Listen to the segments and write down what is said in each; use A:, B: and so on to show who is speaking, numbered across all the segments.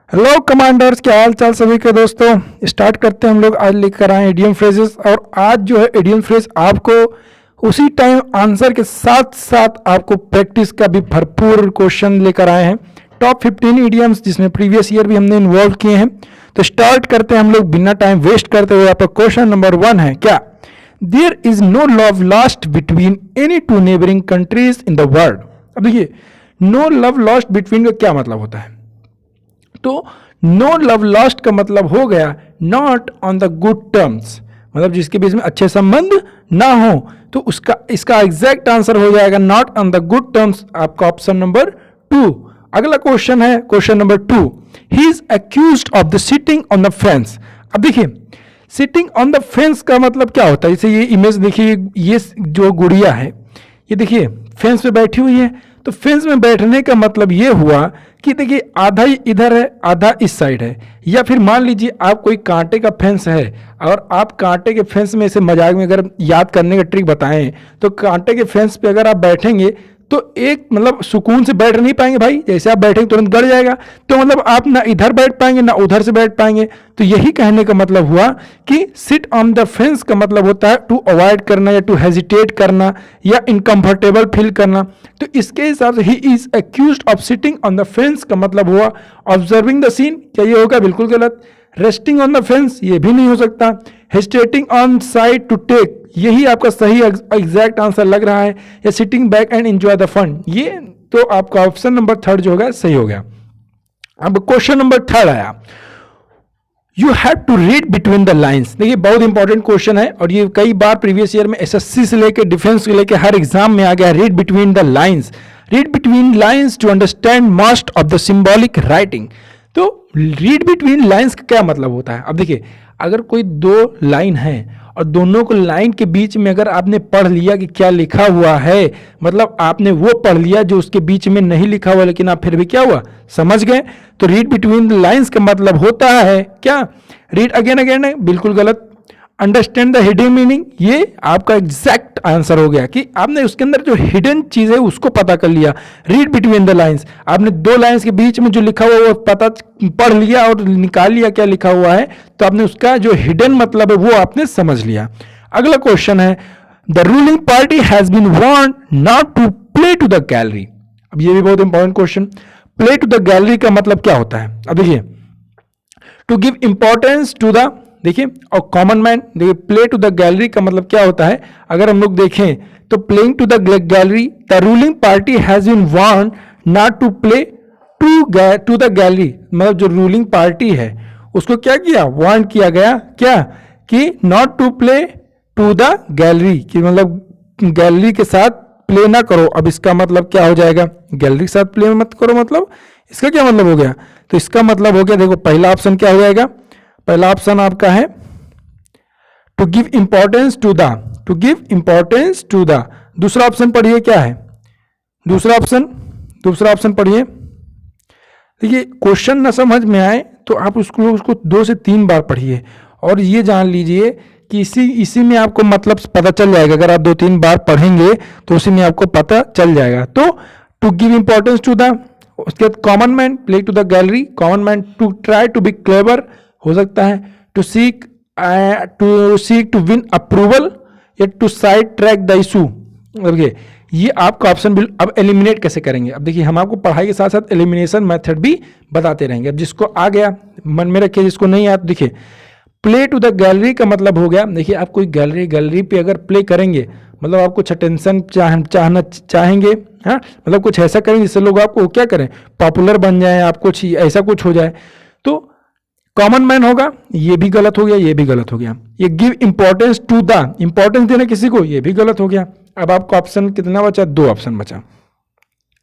A: Hello commanders, क्या हाल चाल सभी के दोस्तों। स्टार्ट करते हैं हम लोग। आज लेकर आए एडीएम फ्रेजेस, और आज जो है एडीएम फ्रेज आपको उसी टाइम आंसर के साथ साथ आपको प्रैक्टिस का भी भरपूर क्वेश्चन लेकर आए हैं। टॉप 15 इडियम्स जिसमें प्रीवियस ईयर भी हमने इन्वॉल्व किए हैं। तो स्टार्ट करते हैं हम लोग बिना टाइम वेस्ट करते हुए। आपका क्वेश्चन नंबर 1 है क्या, there is no love lost between any two neighbouring countries in the world. अब देखिए, नो लव लॉस्ट बिटवीन का क्या मतलब होता है। तो नो लव लॉस्ट का मतलब हो गया not on the good terms, मतलब जिसके बीच में अच्छे संबंध ना हो। तो उसका इसका एग्जैक्ट आंसर हो जाएगा not on the good terms, आपका ऑप्शन नंबर 2। अगला क्वेश्चन है question number 2, he is accused of the sitting on the fence. अब देखिए, सिटिंग ऑन द फेंस का मतलब क्या होता है। जैसे ये इमेज देखिए, ये जो गुड़िया है ये देखिए फेंस पे बैठी हुई है। तो फेंस में बैठने का मतलब ये हुआ कि देखिए आधा ही इधर है, आधा इस साइड है। या फिर मान लीजिए आप कोई कांटे का फेंस है और आप कांटे के फेंस में से मजाक में अगर याद करने का ट्रिक बताएं तो कांटे के फेंस पे अगर आप बैठेंगे तो एक मतलब सुकून से बैठ नहीं पाएंगे भाई। जैसे आप बैठेंगे तुरंत गड़ जाएगा। तो मतलब आप ना इधर बैठ पाएंगे ना उधर से बैठ पाएंगे। तो यही कहने का मतलब हुआ कि सिट ऑन द फेंस का मतलब होता है टू अवॉइड करना या टू हेजिटेट करना या इनकंफर्टेबल फील करना। तो इसके हिसाब से he is accused of sitting on the fence का मतलब हुआ ऑब्जर्विंग द सीन। क्या ये होगा? बिल्कुल गलत। रेस्टिंग ऑन द फेंस ये भी नहीं हो सकता। Hesitating on side to take यही आपका सही एग्जैक्ट आंसर लग रहा है। या sitting back and enjoy the fun, ये तो आपका ऑप्शन नंबर 3 जो होगा सही हो गया। अब क्वेश्चन नंबर 3 आया, you have to read between the lines. देखिए बहुत इंपॉर्टेंट क्वेश्चन है और ये कई बार प्रीवियस ईयर में एसएससी से लेकर डिफेंस से लेकर हर एग्जाम में आ गया। Read between the lines, read between lines to understand most of the symbolic writing. तो रीड बिटवीन लाइन्स का क्या मतलब होता है। अब देखिए, अगर कोई दो लाइन है और दोनों को लाइन के बीच में अगर आपने पढ़ लिया कि क्या लिखा हुआ है, मतलब आपने वो पढ़ लिया जो उसके बीच में नहीं लिखा हुआ, लेकिन आप फिर भी क्या हुआ समझ गए। तो रीड बिटवीन द लाइन्स का मतलब होता है क्या, रीड अगेन अगेन है, बिल्कुल गलत। अंडरस्टैंड द हिडन मीनिंग, ये आपका एग्जैक्ट आंसर हो गया कि आपने उसके अंदर जो हिडन चीज है उसको पता कर लिया। रीड बिटवीन द लाइन्स, आपने दो लाइन्स के बीच में जो लिखा हुआ वो पता पढ़ लिया और निकाल लिया क्या लिखा हुआ है। तो आपने उसका जो हिडन मतलब है वो आपने समझ लिया। अगला क्वेश्चन है, the ruling party has been warned not to play to the gallery. अब ये भी बहुत important question. Play to the gallery का मतलब क्या होता है। अब देखिए, to give importance to the, देखिए, और कॉमन मैन, देखिए प्ले टू द गैलरी का मतलब क्या होता है। अगर हम लोग देखें तो playing to the gallery, the ruling party has been warned not to play to the gallery, मतलब जो रूलिंग पार्टी है उसको क्या किया, वार्न किया गया क्या कि not to play to the gallery, कि मतलब गैलरी के साथ प्ले ना करो। अब इसका मतलब क्या हो जाएगा, गैलरी के साथ प्ले मत करो, मतलब इसका क्या मतलब हो गया। तो इसका मतलब हो गया, देखो पहला ऑप्शन क्या हो जाएगा, पहला ऑप्शन आपका है to give importance to the, to give importance to the. दूसरा ऑप्शन पढ़िए क्या है, दूसरा ऑप्शन पढ़िए। देखिए क्वेश्चन ना समझ में आए तो आप उसको 2 से 3 बार पढ़िए और ये जान लीजिए कि इसी में आपको मतलब पता चल जाएगा। अगर आप 2-3 बार पढ़ेंगे तो उसी में आपको पता चल जाएगा। तो to give importance to the, उसके बाद common man, play to the gallery, common man, to try to be clever हो सकता है, to seek to win approval, या to side track the issue. देखिए ये आपका ऑप्शन बिल। अब एलिमिनेट कैसे करेंगे। अब देखिए, हम आपको पढ़ाई के साथ साथ एलिमिनेशन मेथड भी बताते रहेंगे। अब जिसको आ गया मन में रखिए, जिसको नहीं आया तो देखिए, प्ले टू द गैलरी का मतलब हो गया, देखिए आप कोई गैलरी पे अगर प्ले करेंगे मतलब आप कुछ अटेंशन चाहना चाहेंगे, हाँ, मतलब कुछ ऐसा करेंगे जिससे लोग आपको क्या करें, पॉपुलर बन जाए, आप कुछ ऐसा कुछ हो जाए। तो कॉमन मैन होगा, ये भी गलत हो गया, ये भी गलत हो गया। ये give importance to the, importance देना किसी को, ये भी गलत हो गया। अब आपका ऑप्शन कितना बचा, 2 ऑप्शन बचा।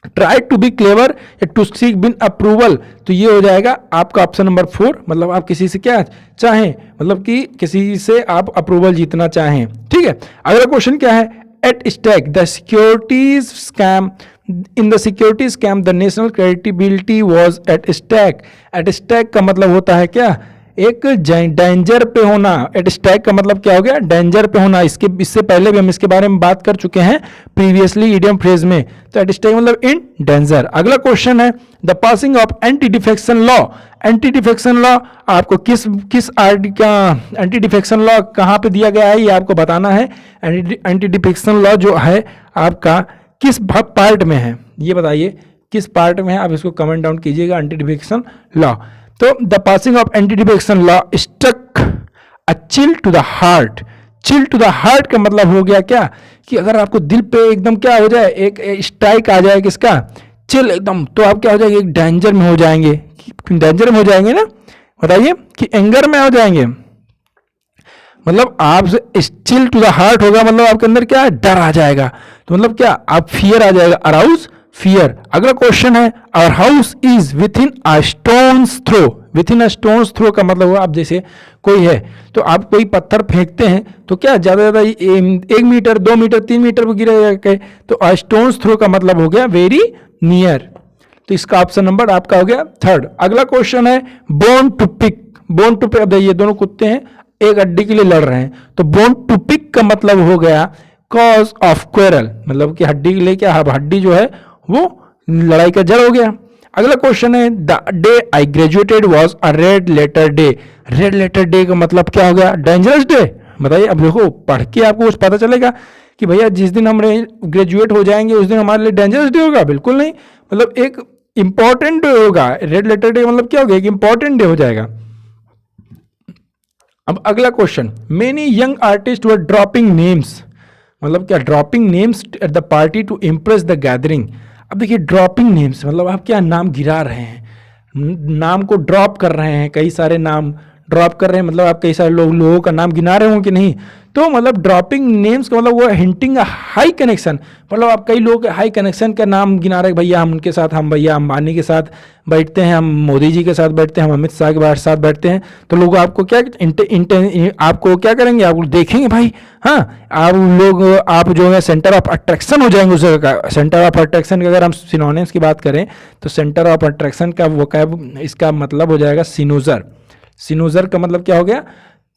A: ट्राई टू बी क्लेवर या टू सीक विन अप्रूवल, तो ये हो जाएगा आपका ऑप्शन नंबर 4, मतलब आप किसी से क्या चाहें, मतलब कि किसी से आप अप्रूवल जीतना चाहें। ठीक है, अगला क्वेश्चन क्या है, at stake the securities scam, in the security scam the national credibility was at stake. At stake का मतलब होता है क्या, एक डेंजर पे होना, एट स्टैक का मतलब क्या हो गया, डेंजर पे होना। इससे पहले भी हम इसके बारे में बात कर चुके हैं प्रीवियसली इडियम फ्रेज में। तो एट स्टैक मतलब इन डेंजर। अगला क्वेश्चन है the passing of anti defection law. Anti defection law आपको किस आर्ट का एंटी डिफेक्शन लॉ कहाँ पे दिया गया है ये आपको बताना है। एंटी डिफेक्शन लॉ जो है आपका किस पार्ट में है ये बताइए, किस पार्ट में है, आप इसको कमेंट डाउन कीजिएगा। एंटी डिफेक्शन लॉ, तो the passing of anti defection law struck a chill to the heart. Chill to the heart का मतलब हो गया क्या कि अगर आपको दिल पे एकदम क्या हो जाए, एक स्ट्राइक आ जाए किसका, चिल एकदम, तो आप क्या हो जाएंगे, एक डेंजर में हो जाएंगे। डेंजर में हो जाएंगे ना, बताइए कि एंगर में हो जाएंगे। मतलब आप चिल टू द हार्ट होगा मतलब आपके अंदर क्या है, डर आ जाएगा। तो मतलब क्या, आप फियर आ जाएगा, अराउज फियर। अगला क्वेश्चन है our house is within a stones throw. Within a stones throw का मतलब हुआ आप जैसे कोई है तो आप कोई पत्थर फेंकते हैं तो क्या ज़्यादा ज़्यादा 1 मीटर 2 मीटर 3 मीटर पर गिरेगा, तो अ स्टोन्स थ्रो का मतलब हो गया वेरी नियर। तो इसका ऑप्शन नंबर आपका हो गया 3rd। अगला क्वेश्चन है bone to pick. Bone to pick, अब ये दोनों कुत्ते हैं एक हड्डी के लिए लड़ रहे हैं, तो बोन टू पिक का मतलब हो गया कॉज ऑफ क्वेरल, मतलब कि हड्डी के लिए क्या, हड्डी जो है वो लड़ाई का जड़ हो गया। अगला क्वेश्चन है the day I graduated was a red letter day. Red letter day का मतलब क्या हो गया, डेंजरस डे। बताइए, अब देखो पढ़ के आपको कुछ पता चलेगा कि भैया जिस दिन हम ग्रेजुएट हो जाएंगे उस दिन हमारे लिए डेंजरस डे होगा, बिल्कुल नहीं। मतलब एक इंपॉर्टेंट डे होगा। रेड लेटर डे मतलब क्या हो गया, एक इंपॉर्टेंट डे हो जाएगा। अब अगला question, many young artist were dropping names. मतलब क्या, dropping names at the party to impress the gathering. अब देखिए ड्रॉपिंग नेम्स मतलब आप क्या नाम गिरा रहे हैं, नाम को ड्रॉप कर रहे हैं, कई सारे नाम ड्रॉप कर रहे हैं, मतलब आप कई सारे लोगों का नाम गिना रहे हो कि नहीं। तो मतलब ड्रॉपिंग नेम्स का मतलब वो हिंटिंग हाई कनेक्शन, मतलब आप कई लोग हाई कनेक्शन का नाम गिना रहे हैं, भैया हम उनके साथ, हम भैया अंबानी के साथ बैठते हैं, हम मोदी जी के साथ बैठते हैं, हम अमित शाह के साथ बैठते हैं। तो लोग आपको क्या आपको क्या करेंगे, आप देखेंगे भाई, हाँ आप लोग, आप जो है सेंटर ऑफ अट्रैक्शन हो जाएंगे उस जगह का। सेंटर ऑफ अट्रैक्शन की अगर हम सिनोनिम्स की बात करें तो सेंटर ऑफ अट्रैक्शन का वोकैब, इसका मतलब हो जाएगा सिनोजर। सिनोजर का मतलब क्या हो गया,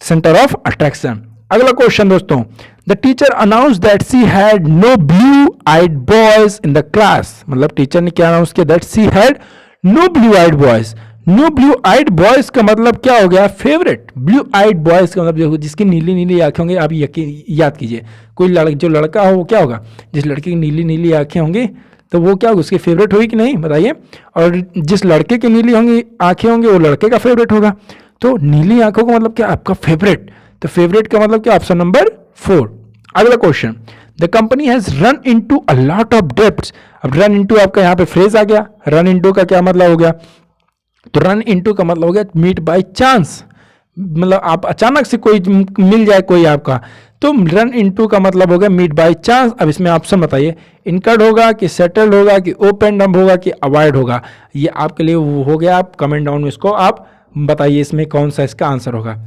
A: सेंटर ऑफ अट्रैक्शन। अगला क्वेश्चन दोस्तों, the teacher announce that she had no blue eyed boys in the class. मतलब टीचर ने क्या अनाउंस किया, that she had no blue eyed boys. No blue eyed boys का मतलब क्या हो गया, फेवरेट। ब्लू आइड बॉयज का मतलब देखो जिसकी नीली नीली आंखें होंगी, आप याद कीजिए कोई जो लड़का हो वो क्या होगा, जिस लड़के की नीली नीली आंखें होंगी तो वो क्या होगा, उसकी फेवरेट होगी कि नहीं, बताइए। और जिस लड़के की नीली होंगी आंखें होंगी वो लड़के का फेवरेट होगा। तो नीली आंखों का मतलब क्या, आपका फेवरेट। तो फेवरेट का मतलब क्या, ऑप्शन नंबर 4। अगला question, the company has run into a lot of debts. अब रन इनटू आपका यहाँ पे फ्रेज आ गया। रन इनटू का क्या मतलब हो गया, तो रन इनटू का मतलब हो गया मीट बाय चांस, मतलब आप अचानक से कोई मिल जाए कोई आपका, तो रन इनटू का मतलब हो गया मीट बाय चांस। अब इसमें ऑप्शन बताइए, इनकर्ड होगा कि सेटल्ड होगा कि ओपन अप होगा कि अवॉइड होगा। ये आपके लिए वो हो गया, आप कमेंट डाउन में इसको आप बताइए इसमें कौन सा इसका आंसर होगा।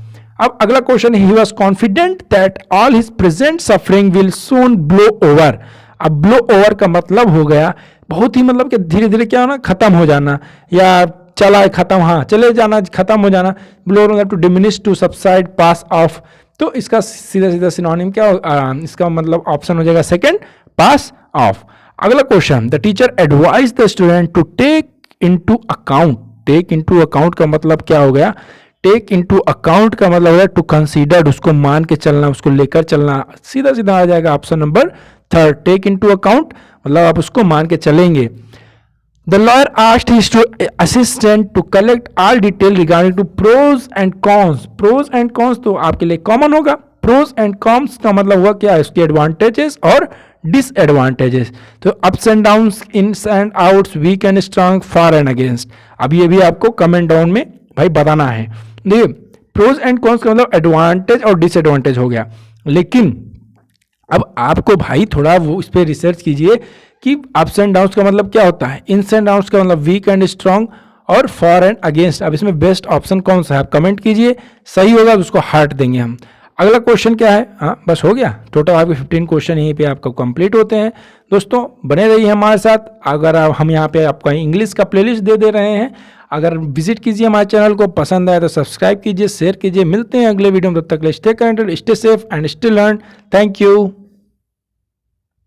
A: अब अगला question, he was confident that all his present suffering will soon blow over. अब ब्लो ओवर का मतलब हो गया बहुत ही, मतलब कि धीरे धीरे क्या होना, खत्म हो जाना, या चला खत्म, हाँ चले जाना, खत्म हो जाना। Blow over to diminish, to subside, pass off. तो इसका सीधा सीधा सिनोनिम क्या इसका मतलब ऑप्शन हो जाएगा 2nd, पास ऑफ। अगला question, the teacher advise the student to take into account. Take into account का मतलब क्या हो गया, टेक इनटू अकाउंट का मतलब हो गया टू कंसीडर, उसको मान के चलना, उसको लेकर चलना। सीधा सीधा आ जाएगा option number 3rd। Take into account मतलब आप उसको मान के चलेंगे। The lawyer asked his assistant to collect all detail regarding to pros and cons. Pros and cons तो आपके लिए कॉमन होगा। प्रोज एंड कॉन्स का मतलब हुआ क्या, इसके एडवांटेजेस और डिसएडवांटेजेस। तो ups and downs, ins and outs, weak and strong, for and against. अब ये भी आपको कमेंट डाउन में भाई बताना है। देखिए प्रोज एंड कॉन्स का मतलब एडवांटेज और डिसएडवांटेज हो गया, लेकिन अब आपको भाई थोड़ा वो इस पर रिसर्च कीजिए कि अप्स एंड डाउन्स का मतलब क्या होता है, इन्स एंड आउट्स का मतलब वीक एंड स्ट्रांग, और फॉर एंड अगेंस्ट। अब इसमें बेस्ट ऑप्शन कौन सा है, आप कमेंट कीजिए, सही होगा तो उसको हार्ट देंगे हम। अगला क्वेश्चन क्या है, हाँ बस हो गया, टोटल आपके 15 क्वेश्चन यहीं पे आपको कंप्लीट होते हैं। दोस्तों बने रहिए हमारे साथ। अगर हम यहाँ पे आपको इंग्लिश का प्लेलिस्ट दे रहे हैं, अगर विजिट कीजिए हमारे चैनल को, पसंद आए तो सब्सक्राइब कीजिए, शेयर कीजिए। मिलते हैं अगले वीडियो में, तब तक के लिए stay connected, stay safe and stay learn. Thank you.